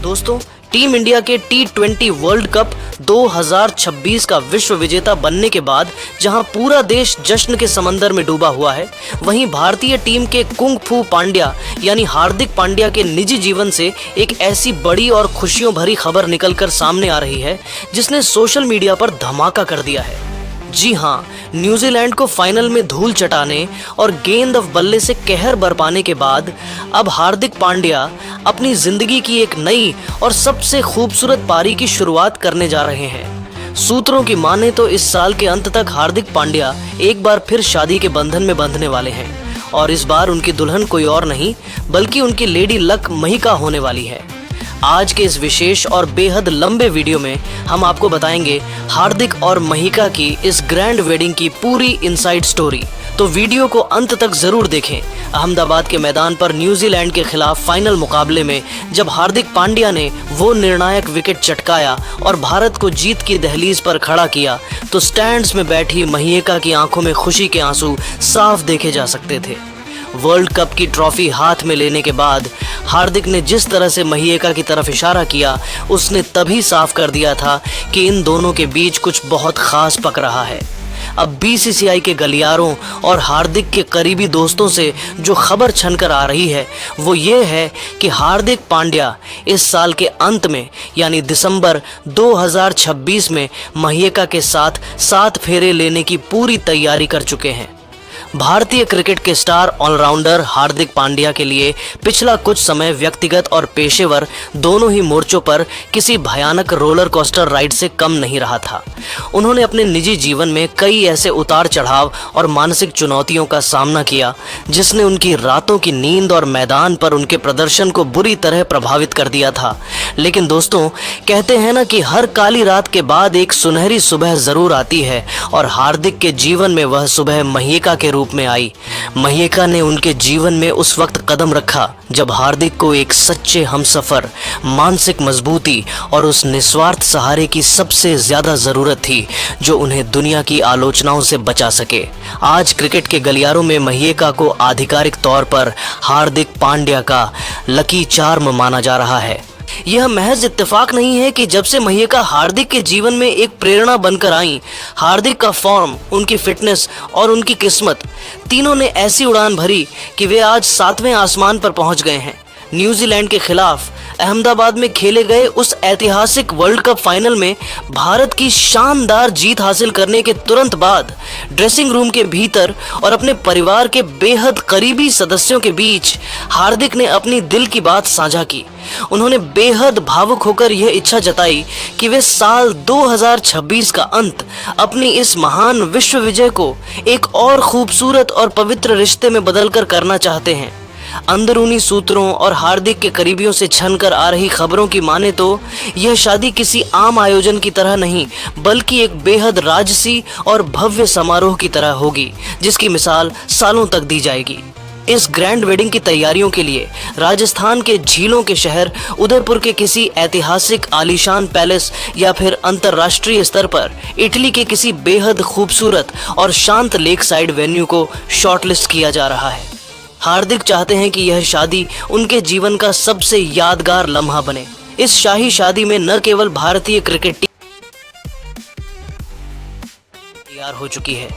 दोस्तों, team India के T20 world cup 2026 का विश्व विजेता बनने के बाद जहां पूरा देश जश्न के समंदर में डूबा हुआ है, वहीं भारतीय टीम के कुंग फू पांड्या यानी हार्दिक पांड्या के निजी जीवन से एक ऐसी बड़ी और खुशियों भरी खबर निकलकर सामने आ रही है जिसने सोशल मीडिया पर धमाका कर दिया है। जी हाँ, न्यूजीलैंड को फाइनल में धूल चटाने और गेंद ऑफ बल्ले से कहर बरपाने के बाद अब हार्दिक पांड्या अपनी जिंदगी की एक नई और सबसे खूबसूरत पारी की शुरुआत करने जा रहे हैं। सूत्रों की माने तो इस साल के अंत तक हार्दिक पांड्या एक बार फिर शादी के बंधन में बंधने वाले हैं और इस बार उनकी दुल्हन कोई और नहीं बल्कि उनकी लेडी लक महिका होने वाली है। आज के इस विशेष और बेहद लंबे वीडियो में हम आपको बताएंगे हार्दिक और महिका की इस ग्रैंड वेडिंग की पूरी इनसाइड स्टोरी। तो वीडियो को अंत तक जरूर देखें। अहमदाबाद के मैदान पर न्यूजीलैंड के खिलाफ फाइनल मुकाबले में जब हार्दिक पांड्या ने वो निर्णायक विकेट चटकाया और भारत को जीत की दहलीज पर खड़ा किया, तो स्टैंड्स में बैठी महिका की आंखों में खुशी के आंसू साफ देखे जा सकते थे। वर्ल्ड कप की ट्रॉफी हाथ में लेने के बाद हार्दिक ने जिस तरह से महिका की तरफ इशारा किया, उसने तभी साफ कर दिया था कि इन दोनों के बीच कुछ बहुत खास पक रहा है। अब बीसीसीआई के गलियारों और हार्दिक के करीबी दोस्तों से जो खबर छनकर आ रही है वो ये है कि हार्दिक पांड्या इस साल के अंत में यानी दिसंबर 2026 में महिका के साथ 7 फेरे लेने की पूरी तैयारी कर चुके हैं। भारतीय क्रिकेट के स्टार ऑलराउंडर हार्दिक पांड्या के लिए पिछला कुछ समय व्यक्तिगत और पेशेवर दोनों ही मोर्चों पर किसी भयानक रोलर कोस्टर राइड से कम नहीं रहा था। उन्होंने अपने निजी जीवन में कई ऐसे उतार चढ़ाव और मानसिक चुनौतियों का सामना किया जिसने उनकी रातों की नींद और मैदान पर उनके प्रदर्शन को बुरी तरह प्रभावित कर दिया था। लेकिन दोस्तों, कहते हैं ना कि हर काली रात के बाद एक सुनहरी सुबह जरूर आती है और हार्दिक के जीवन में वह सुबह महिका के रूप में आई। महिका ने उनके जीवन में उस वक्त कदम रखा जब हार्दिक को एक सच्चे हमसफर, मानसिक मजबूती और उस निस्वार्थ सहारे की सबसे ज्यादा जरूरत थी जो उन्हें दुनिया की आलोचनाओं से बचा सके। आज क्रिकेट के गलियारों में महिका को आधिकारिक तौर पर हार्दिक पांड्या का लकी चार्म माना जा रहा है। यह महज इत्तेफाक नहीं है कि जब से महिका हार्दिक के जीवन में एक प्रेरणा बनकर आई, हार्दिक का फॉर्म, उनकी फिटनेस और उनकी किस्मत तीनों ने ऐसी उड़ान भरी कि वे आज 7वें आसमान पर पहुंच गए हैं। न्यूजीलैंड के खिलाफ अहमदाबाद में खेले गए उस ऐतिहासिक वर्ल्ड कप फाइनल में भारत की शानदार जीत हासिल करने के तुरंत बाद ड्रेसिंग रूम के भीतर और अपने परिवार के बेहद करीबी सदस्यों के बीच हार्दिक ने अपनी दिल की बात साझा की। उन्होंने बेहद भावुक होकर यह इच्छा जताई कि वे साल 2026 का अंत अपनी इस महान विश्व विजय को एक और खूबसूरत और पवित्र रिश्ते में बदलकर करना चाहते हैं। अंदरूनी सूत्रों और हार्दिक के करीबियों से छनकर आ रही खबरों की माने तो यह शादी किसी आम आयोजन की तरह नहीं बल्कि एक बेहद राजसी और भव्य समारोह की तरह होगी जिसकी मिसाल सालों तक दी जाएगी। इस ग्रैंड वेडिंग की तैयारियों के लिए राजस्थान के झीलों के शहर उदयपुर के किसी ऐतिहासिक आलीशान पैलेस या फिर अंतर्राष्ट्रीय स्तर पर इटली के किसी बेहद खूबसूरत और शांत लेक साइड वेन्यू को शॉर्टलिस्ट किया जा रहा है। हार्दिक चाहते हैं कि यह शादी उनके जीवन का सबसे यादगार लम्हा बने। इस शाही शादी में न केवल भारतीय क्रिकेट टीम तैयार हो चुकी है,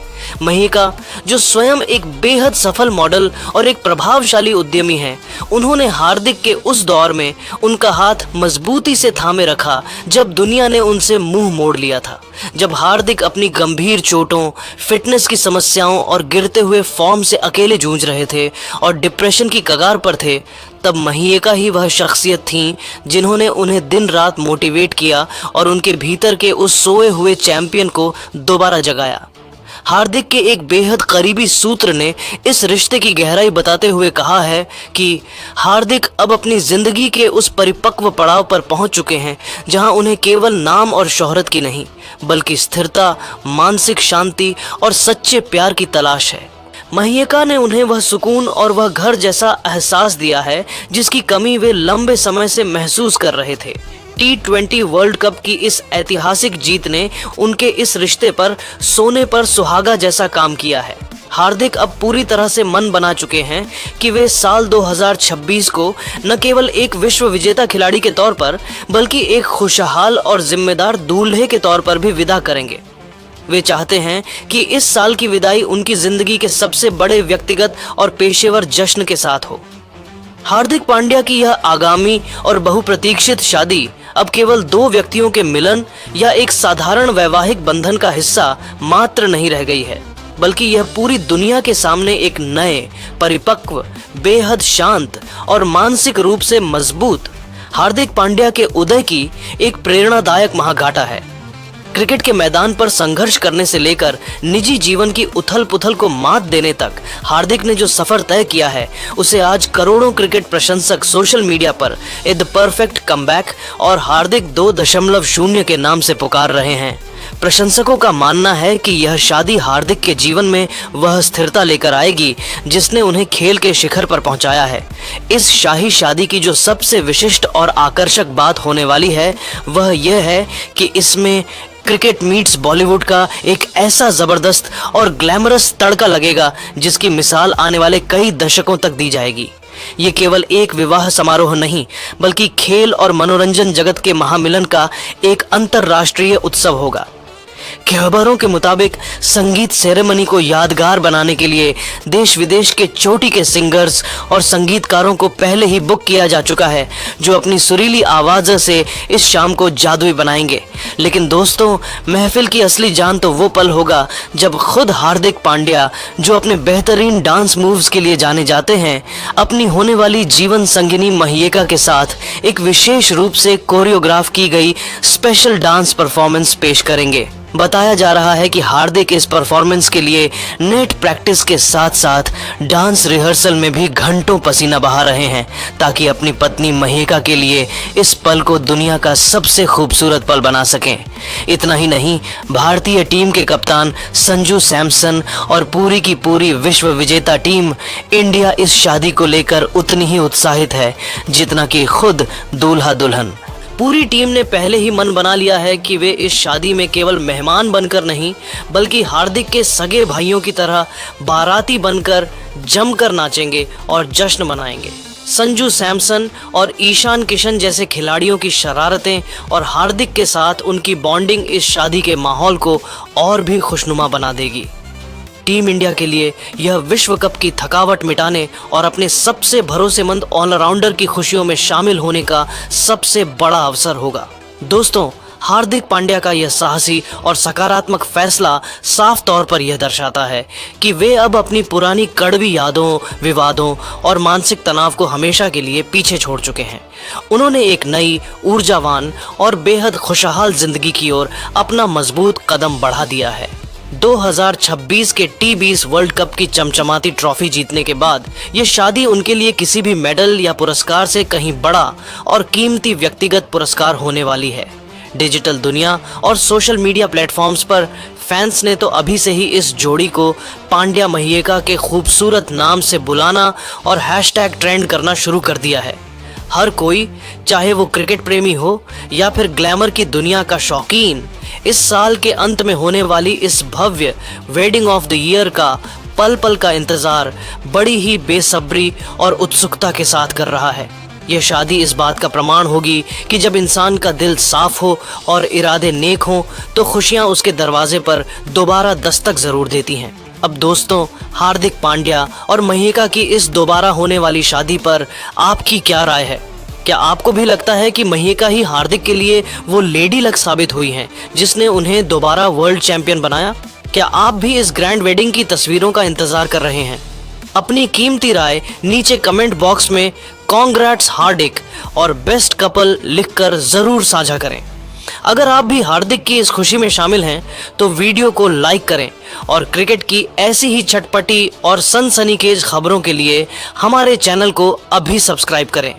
महिका जो स्वयं एक बेहद सफल मॉडल और एक प्रभावशाली उद्यमी हैं, उन्होंने हार्दिक के उस दौर में उनका हाथ मजबूती से थामे रखा जब दुनिया ने उनसे मुंह मोड़ लिया था। जब हार्दिक अपनी गंभीर चोटों, फिटनेस की समस्याओं और गिरते हुए फॉर्म से अकेले जूझ रहे थे और डिप्रेशन की कगार पर थे, तब महिका ही वह शख्सियत थीं जिन्होंने उन्हें दिन रात मोटिवेट किया और उनके भीतर के उस सोए हुए चैंपियन को दोबारा जगाया। हार्दिक के एक बेहद करीबी सूत्र ने इस रिश्ते की गहराई बताते हुए कहा है कि हार्दिक अब अपनी जिंदगी के उस परिपक्व पड़ाव पर पहुंच चुके हैं जहां उन्हें केवल नाम और शोहरत की नहीं बल्कि स्थिरता, मानसिक शांति और सच्चे प्यार की तलाश है। महिका ने उन्हें वह सुकून और वह घर जैसा एहसास दिया है जिसकी कमी वे लंबे समय से महसूस कर रहे थे। T20 वर्ल्ड कप की इस ऐतिहासिक जीत ने उनके इस रिश्ते पर सोने पर सुहागा जैसा काम किया है। हार्दिक अब पूरी तरह से मन बना चुके हैं कि वे साल 2026 को न केवल एक विश्व विजेता खिलाड़ी के तौर पर बल्कि एक खुशहाल और जिम्मेदार दूल्हे के तौर पर भी विदा करेंगे। वे चाहते हैं कि इस साल की विदाई उनकी जिंदगी के सबसे बड़े व्यक्तिगत और पेशेवर जश्न के साथ हो। हार्दिक पांड्या की यह आगामी और बहुप्रतीक्षित शादी अब केवल दो व्यक्तियों के मिलन या एक साधारण वैवाहिक बंधन का हिस्सा मात्र नहीं रह गई है, बल्कि यह पूरी दुनिया के सामने एक नए, परिपक्व, बेहद शांत और मानसिक रूप से मजबूत हार्दिक पांड्या के उदय की एक प्रेरणादायक महागाथा है। क्रिकेट के मैदान पर संघर्ष करने से लेकर निजी जीवन की उथल पुथल को मात देने तक हार्दिक ने जो सफर तय किया है, उसे आज करोड़ों क्रिकेट प्रशंसक सोशल मीडिया पर द परफेक्ट कमबैक और हार्दिक 2.0 के नाम से पुकार रहे हैं। प्रशंसकों का मानना है कि यह शादी हार्दिक के जीवन में वह स्थिरता लेकर आएगी जिसने उन्हें खेल के शिखर पर पहुंचाया है। इस शाही शादी की जो सबसे विशिष्ट और आकर्षक बात होने वाली है वह यह है कि इसमें क्रिकेट मीट्स बॉलीवुड का एक ऐसा जबरदस्त और ग्लैमरस तड़का लगेगा जिसकी मिसाल आने वाले कई दशकों तक दी जाएगी। ये केवल एक विवाह समारोह नहीं, बल्कि खेल और मनोरंजन जगत के महामिलन का एक अंतरराष्ट्रीय उत्सव होगा। खबरों के मुताबिक संगीत सेरेमनी को यादगार बनाने के लिए देश विदेश के चोटी के सिंगर्स और संगीतकारों को पहले ही बुक किया जा चुका है, जो अपनी सुरीली आवाज़ से इस शाम को जादुई बनाएंगे। लेकिन दोस्तों, महफिल की असली जान तो वो पल होगा जब खुद हार्दिक पांड्या, जो अपने बेहतरीन डांस मूव्स के लिए जाने जाते हैं, अपनी होने वाली जीवन संगिनी महीका के साथ एक विशेष रूप से कोरियोग्राफ की गई स्पेशल डांस परफॉर्मेंस पेश करेंगे। बताया जा रहा है कि हार्दिक इस परफॉर्मेंस के लिए नेट प्रैक्टिस के साथ साथ डांस रिहर्सल में भी घंटों पसीना बहा रहे हैं, ताकि अपनी पत्नी महीका के लिए इस पल को दुनिया का सबसे खूबसूरत पल बना सकें। इतना ही नहीं, भारतीय टीम के कप्तान संजू सैमसन और पूरी की पूरी विश्व विजेता टीम इंडिया इस शादी को लेकर उतनी ही उत्साहित है जितना कि खुद दूल्हा दुल्हन। पूरी टीम ने पहले ही मन बना लिया है कि वे इस शादी में केवल मेहमान बनकर नहीं, बल्कि हार्दिक के सगे भाइयों की तरह बाराती बनकर जमकर नाचेंगे और जश्न मनाएंगे। संजू सैमसन और ईशान किशन जैसे खिलाड़ियों की शरारतें और हार्दिक के साथ उनकी बॉन्डिंग इस शादी के माहौल को और भी खुशनुमा बना देगी। टीम इंडिया के लिए यह विश्व कप की थकावट मिटाने और अपने सबसे भरोसेमंद ऑलराउंडर की खुशियों में शामिल होने का सबसे बड़ा अवसर होगा। दोस्तों, हार्दिक पांड्या का यह साहसी और सकारात्मक फैसला साफ तौर पर यह दर्शाता है कि वे अब अपनी पुरानी कड़वी यादों, विवादों और मानसिक तनाव को हमेशा के लिए पीछे छोड़ चुके हैं। उन्होंने एक नई, ऊर्जावान और बेहद खुशहाल जिंदगी की ओर अपना मजबूत कदम बढ़ा दिया है। 2026 के T20 वर्ल्ड कप की चमचमाती ट्रॉफी जीतने के बाद ये शादी उनके लिए किसी भी मेडल या पुरस्कार से कहीं बड़ा और कीमती व्यक्तिगत पुरस्कार होने वाली है। डिजिटल दुनिया और सोशल मीडिया प्लेटफॉर्म्स पर फैंस ने तो अभी से ही इस जोड़ी को पांड्या महीका के खूबसूरत नाम से बुलाना और हैशटैग ट्रेंड करना शुरू कर दिया है। हर कोई, चाहे वो क्रिकेट प्रेमी हो या फिर ग्लैमर की दुनिया का शौकीन, इस साल के अंत में होने वाली इस भव्य वेडिंग ऑफ द ईयर का पल पल का इंतजार बड़ी ही बेसब्री और उत्सुकता के साथ कर रहा है। यह शादी इस बात का प्रमाण होगी कि जब इंसान का दिल साफ हो और इरादे नेक हो तो खुशियां उसके दरवाजे पर दोबारा दस्तक जरूर देती हैं। अब दोस्तों, हार्दिक पांड्या और महीका की इस दोबारा होने वाली शादी पर आपकी क्या राय है? क्या आपको भी लगता है कि महीका ही हार्दिक के लिए वो लेडी लक साबित हुई हैं जिसने उन्हें दोबारा वर्ल्ड चैंपियन बनाया? क्या आप भी इस ग्रैंड वेडिंग की तस्वीरों का इंतजार कर रहे हैं? अपनी कीमती राय नीचे कमेंट बॉक्स में कॉन्ग्रेट्स हार्दिक और बेस्ट कपल लिखकर जरूर साझा करें। अगर आप भी हार्दिक की इस खुशी में शामिल हैं तो वीडियो को लाइक करें और क्रिकेट की ऐसी ही चटपटी और सनसनीखेज खबरों के लिए हमारे चैनल को अभी सब्सक्राइब करें।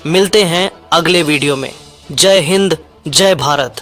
मिलते हैं अगले वीडियो में। जय हिंद, जय भारत।